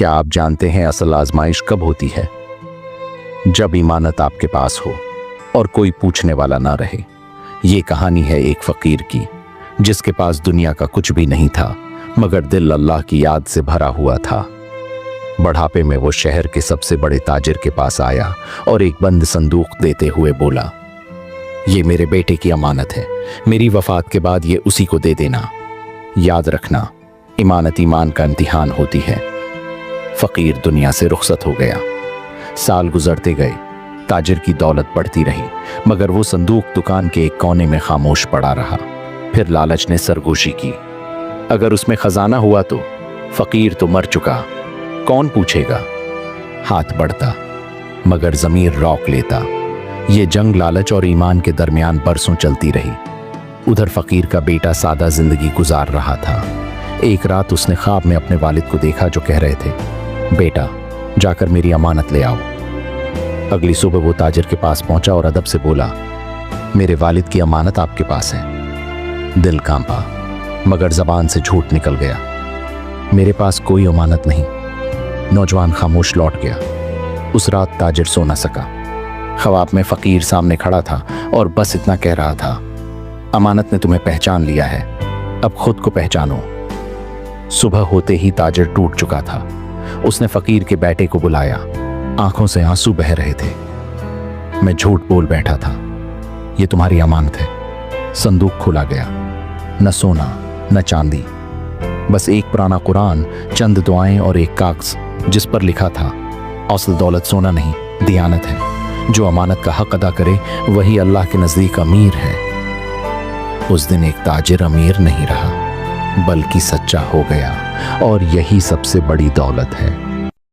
क्या आप जानते हैं असल आजमाइश कब होती है? जब ईमानत आपके पास हो और कोई पूछने वाला ना रहे। ये कहानी है एक फकीर की, जिसके पास दुनिया का कुछ भी नहीं था, मगर दिल अल्लाह की याद से भरा हुआ था। बढ़ापे में वो शहर के सबसे बड़े ताजिर के पास आया और एक बंद संदूक देते हुए बोला, ये मेरे बेटे की अमानत है, मेरी वफात के बाद ये उसी को दे देना। याद रखना, इमानत ईमान का इम्तिहान होती है। फकीर दुनिया से रुखसत हो गया। साल गुजरते गए, ताजिर की दौलत बढ़ती रही, मगर वो संदूक दुकान के एक कोने में खामोश पड़ा रहा। फिर लालच ने सरगोशी की, अगर उसमें खजाना हुआ तो? फकीर तो मर चुका, कौन पूछेगा? हाथ बढ़ता, मगर ज़मीर रोक लेता। ये जंग लालच और ईमान के दरमियान बरसों चलती रही। उधर फकीर का बेटा सादा जिंदगी गुजार रहा था। एक रात उसने ख्वाब में अपने वालिद को देखा, जो कह रहे थे, बेटा जाकर मेरी अमानत ले आओ। अगली सुबह वो ताजिर के पास पहुंचा और अदब से बोला, मेरे वालिद की अमानत आपके पास है। दिल कांपा, मगर जबान से झूठ निकल गया, मेरे पास कोई अमानत नहीं। नौजवान खामोश लौट गया। उस रात ताजिर सो न सका। ख्वाब में फकीर सामने खड़ा था और बस इतना कह रहा था, अमानत ने तुम्हें पहचान लिया है, अब खुद को पहचानो। सुबह होते ही ताजिर टूट चुका था। उसने फकीर के बेटे को बुलाया, आंखों से आंसू बह रहे थे। मैं झूठ बोल बैठा था, ये तुम्हारी अमानत है। संदूक खुला गया, न सोना न चांदी, बस एक पुराना कुरान, चंद दुआएं और एक कागज जिस पर लिखा था, असल दौलत सोना नहीं, दियानत है। जो अमानत का हक अदा करे वही अल्लाह के नजदीक अमीर है। उस दिन एक ताजिर अमीर नहीं रहा, बल्कि सच्चा हो गया, और यही सबसे बड़ी दौलत है।